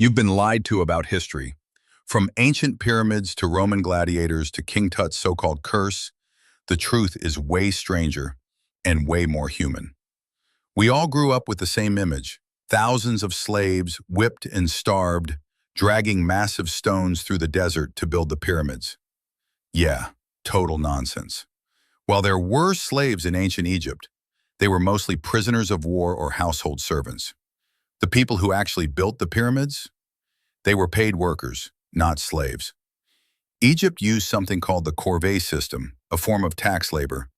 You've been lied to about history. From ancient pyramids to Roman gladiators to King Tut's so-called curse, the truth is way stranger and way more human. We all grew up with the same image: thousands of slaves, whipped and starved, dragging massive stones through the desert to build the pyramids. Yeah, total nonsense. While there were slaves in ancient Egypt, they were mostly prisoners of war or household servants. The people who actually built the pyramids, they were paid workers, not slaves. Egypt used something called the corvée system, a form of tax labor.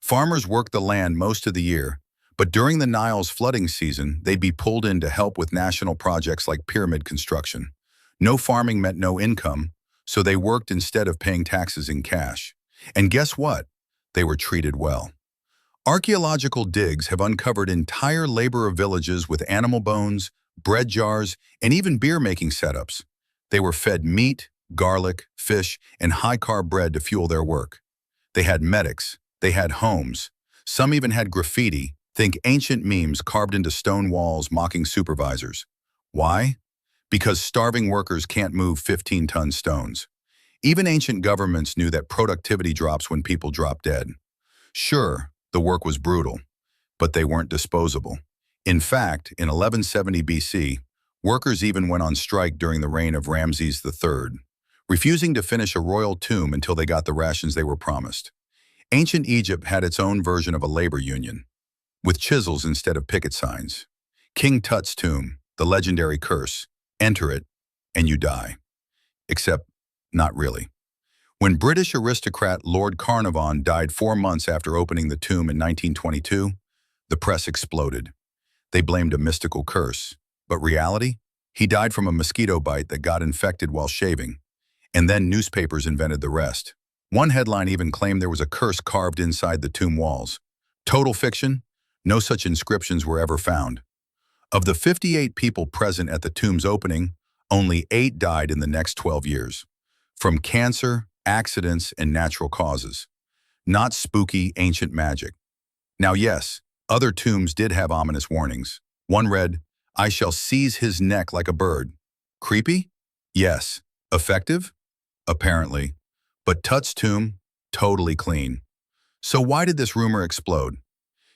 Farmers worked the land most of the year, but during the Nile's flooding season, they'd be pulled in to help with national projects like pyramid construction. No farming meant no income, so they worked instead of paying taxes in cash. And guess what? They were treated well. Archaeological digs have uncovered entire laborer villages with animal bones, bread jars, and even beer-making setups. They were fed meat, garlic, fish, and high-carb bread to fuel their work. They had medics, they had homes. Some even had graffiti, think ancient memes carved into stone walls mocking supervisors. Why? Because starving workers can't move 15-ton stones. Even ancient governments knew that productivity drops when people drop dead. Sure, the work was brutal, but they weren't disposable. In fact, in 1170 BC, workers even went on strike during the reign of Ramses III, refusing to finish a royal tomb until they got the rations they were promised. Ancient Egypt had its own version of a labor union, with chisels instead of picket signs. King Tut's tomb, the legendary curse: enter it, and you die. Except, not really. When British aristocrat Lord Carnarvon died 4 months after opening the tomb in 1922, the press exploded. They blamed a mystical curse. But reality? He died from a mosquito bite that got infected while shaving. And then newspapers invented the rest. One headline even claimed there was a curse carved inside the tomb walls. Total fiction? No such inscriptions were ever found. Of the 58 people present at the tomb's opening, only 8 died in the next 12 years. From cancer, accidents, and natural causes. Not spooky, ancient magic. Now yes, other tombs did have ominous warnings. One read, "I shall seize his neck like a bird." Creepy? Yes. Effective? Apparently. But Tut's tomb, totally clean. So why did this rumor explode?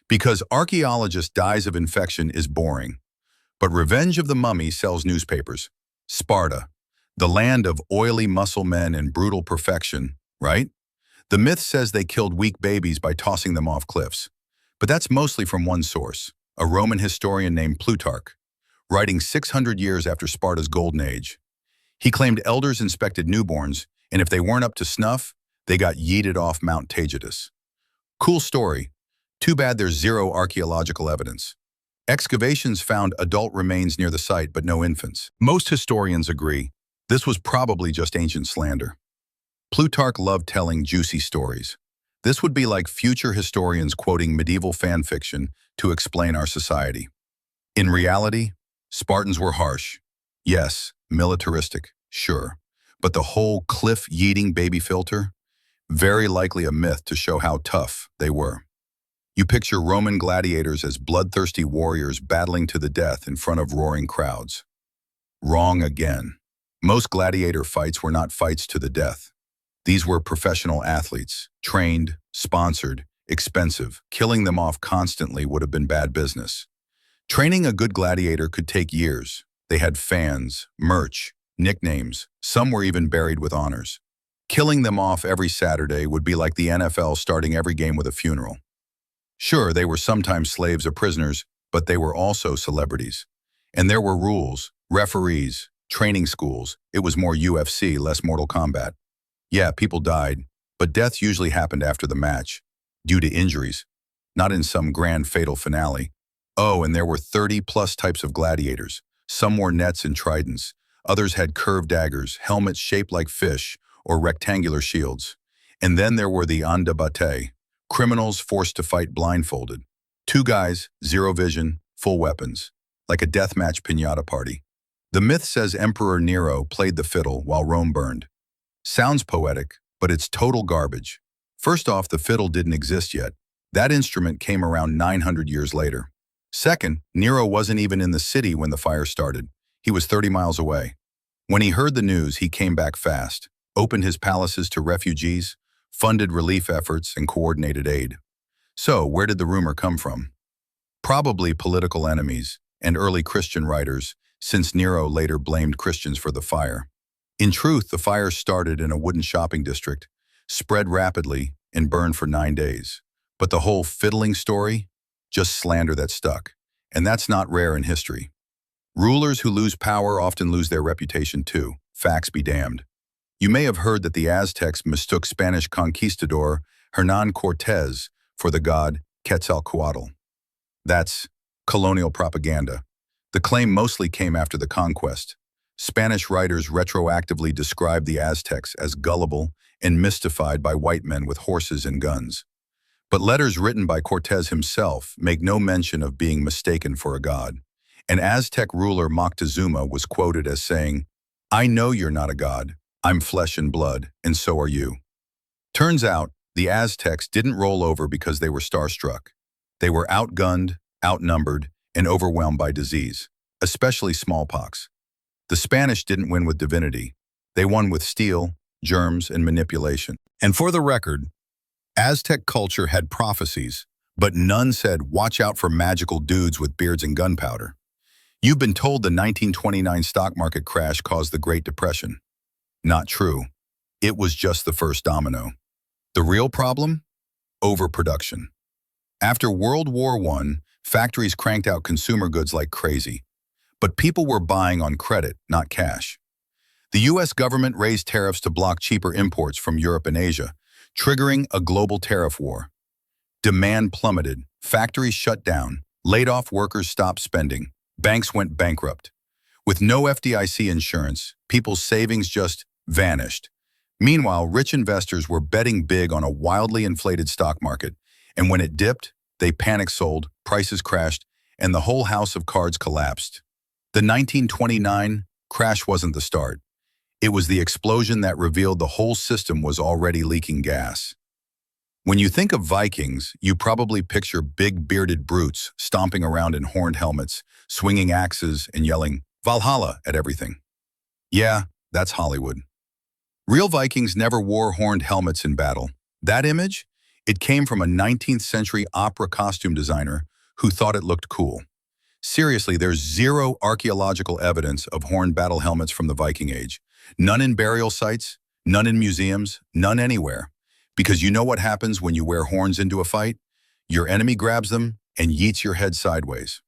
Because archaeologist dies of infection is boring. But Revenge of the Mummy sells newspapers. Sparta, the land of oily muscle men and brutal perfection, right? The myth says they killed weak babies by tossing them off cliffs. But that's mostly from one source, a Roman historian named Plutarch, writing 600 years after Sparta's golden age. He claimed elders inspected newborns, and if they weren't up to snuff, they got yeeted off Mount Taygetus. Cool story. Too bad there's zero archaeological evidence. Excavations found adult remains near the site, but no infants. Most historians agree this was probably just ancient slander. Plutarch loved telling juicy stories. This would be like future historians quoting medieval fan fiction to explain our society. In reality, Spartans were harsh. Yes, militaristic, sure. But the whole cliff-yeeting baby filter? Very likely a myth to show how tough they were. You picture Roman gladiators as bloodthirsty warriors battling to the death in front of roaring crowds. Wrong again. Most gladiator fights were not fights to the death. These were professional athletes, trained, sponsored, expensive. Killing them off constantly would have been bad business. Training a good gladiator could take years. They had fans, merch, nicknames. Some were even buried with honors. Killing them off every Saturday would be like the NFL starting every game with a funeral. Sure, they were sometimes slaves or prisoners, but they were also celebrities. And there were rules, referees, training schools. It was more UFC, less Mortal Kombat. Yeah, people died, but death usually happened after the match, due to injuries, not in some grand fatal finale. Oh, and there were 30+ types of gladiators. Some wore nets and tridents. Others had curved daggers, helmets shaped like fish, or rectangular shields. And then there were the andabate, criminals forced to fight blindfolded. 2 guys, 0 vision, full weapons, like a deathmatch piñata party. The myth says Emperor Nero played the fiddle while Rome burned. Sounds poetic, but it's total garbage. First off, the fiddle didn't exist yet. That instrument came around 900 years later. Second, Nero wasn't even in the city when the fire started. He was 30 miles away. When he heard the news, he came back fast, opened his palaces to refugees, funded relief efforts, and coordinated aid. So, where did the rumor come from? Probably political enemies and early Christian writers, since Nero later blamed Christians for the fire. In truth, the fire started in a wooden shopping district, spread rapidly, and burned for 9 days. But the whole fiddling story? Just slander that stuck. And that's not rare in history. Rulers who lose power often lose their reputation too. Facts be damned. You may have heard that the Aztecs mistook Spanish conquistador Hernán Cortez for the god Quetzalcoatl. That's colonial propaganda. The claim mostly came after the conquest. Spanish writers retroactively described the Aztecs as gullible and mystified by white men with horses and guns. But letters written by Cortez himself make no mention of being mistaken for a god. An Aztec ruler Moctezuma was quoted as saying, "I know you're not a god. I'm flesh and blood, and so are you." Turns out, the Aztecs didn't roll over because they were starstruck. They were outgunned, outnumbered, and overwhelmed by disease, especially smallpox. The Spanish didn't win with divinity. They won with steel, germs, and manipulation. And for the record, Aztec culture had prophecies, but none said, "Watch out for magical dudes with beards and gunpowder." You've been told the 1929 stock market crash caused the Great Depression. Not true. It was just the first domino. The real problem? Overproduction. After World War I, factories cranked out consumer goods like crazy. But people were buying on credit, not cash. The US government raised tariffs to block cheaper imports from Europe and Asia, triggering a global tariff war. Demand plummeted, factories shut down, laid-off workers stopped spending, banks went bankrupt. With no FDIC insurance, people's savings just vanished. Meanwhile, rich investors were betting big on a wildly inflated stock market, and when it dipped, they panic sold, prices crashed, and the whole house of cards collapsed. The 1929 crash wasn't the start. It was the explosion that revealed the whole system was already leaking gas. When you think of Vikings, you probably picture big bearded brutes stomping around in horned helmets, swinging axes, and yelling, "Valhalla" at everything. Yeah, that's Hollywood. Real Vikings never wore horned helmets in battle. That image? It came from a 19th century opera costume designer who thought it looked cool. Seriously, there's zero archaeological evidence of horned battle helmets from the Viking Age. None in burial sites, none in museums, none anywhere. Because you know what happens when you wear horns into a fight? Your enemy grabs them and yeets your head sideways.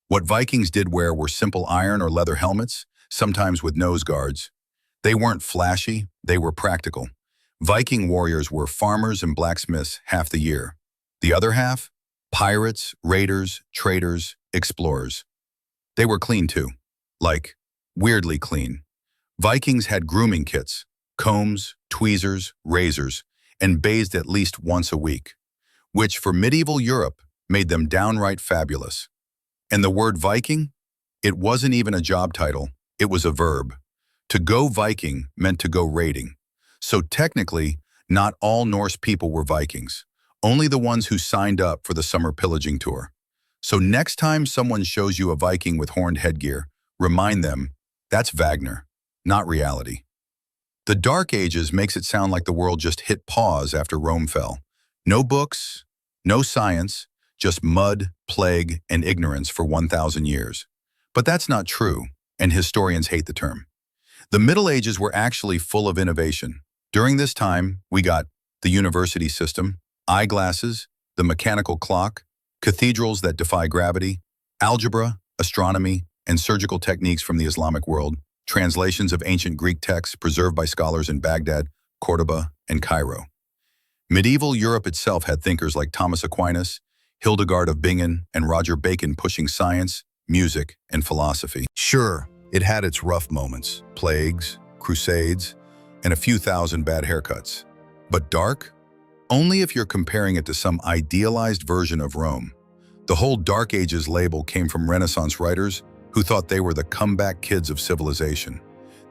What Vikings did wear were simple iron or leather helmets, sometimes with nose guards. They weren't flashy, they were practical. Viking warriors were farmers and blacksmiths half the year. The other half? Pirates, raiders, traders, explorers. They were clean too. Like, weirdly clean. Vikings had grooming kits, combs, tweezers, razors, and bathed at least once a week, which for medieval Europe made them downright fabulous. And the word Viking? It wasn't even a job title, it was a verb. To go Viking meant to go raiding. So technically, not all Norse people were Vikings, only the ones who signed up for the summer pillaging tour. So next time someone shows you a Viking with horned headgear, remind them, that's Wagner, not reality. The Dark Ages makes it sound like the world just hit pause after Rome fell. No books, no science, just mud, plague, and ignorance for 1,000 years. But that's not true, and historians hate the term. The Middle Ages were actually full of innovation. During this time, we got the university system, eyeglasses, the mechanical clock, cathedrals that defy gravity, algebra, astronomy, and surgical techniques from the Islamic world, translations of ancient Greek texts preserved by scholars in Baghdad, Cordoba, and Cairo. Medieval Europe itself had thinkers like Thomas Aquinas, Hildegard of Bingen, and Roger Bacon pushing science, music, and philosophy. Sure, it had its rough moments, plagues, crusades, and a few thousand bad haircuts. But dark? Only if you're comparing it to some idealized version of Rome. The whole Dark Ages label came from Renaissance writers who thought they were the comeback kids of civilization.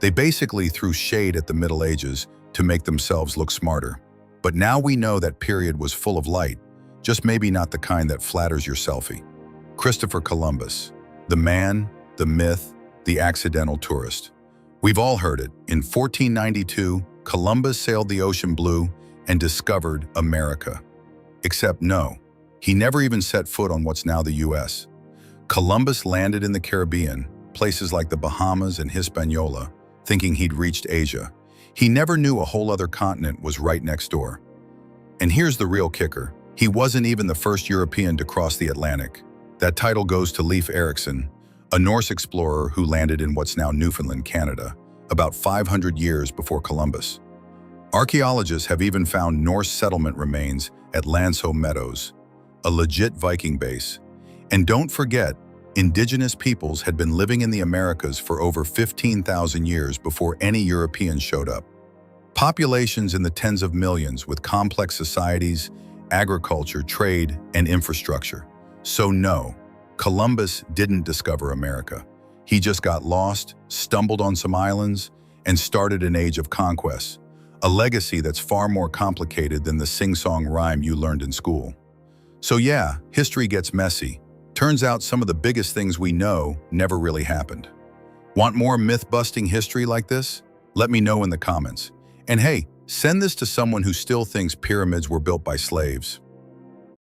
They basically threw shade at the Middle Ages to make themselves look smarter. But now we know that period was full of light, just maybe not the kind that flatters your selfie. Christopher Columbus, the man, the myth, the accidental tourist. We've all heard it. In 1492, Columbus sailed the ocean blue and discovered America. Except no, he never even set foot on what's now the US. Columbus landed in the Caribbean, places like the Bahamas and Hispaniola, thinking he'd reached Asia. He never knew a whole other continent was right next door. And here's the real kicker. He wasn't even the first European to cross the Atlantic. That title goes to Leif Erikson, a Norse explorer who landed in what's now Newfoundland, Canada, about 500 years before Columbus. Archaeologists have even found Norse settlement remains at Landshoe Meadows, a legit Viking base. And don't forget, indigenous peoples had been living in the Americas for over 15,000 years before any Europeans showed up. Populations in the tens of millions with complex societies, agriculture, trade, and infrastructure. So no, Columbus didn't discover America. He just got lost, stumbled on some islands, and started an age of conquest, a legacy that's far more complicated than the sing-song rhyme you learned in school. So yeah, history gets messy. Turns out some of the biggest things we know never really happened. Want more myth-busting history like this? Let me know in the comments. And hey, send this to someone who still thinks pyramids were built by slaves.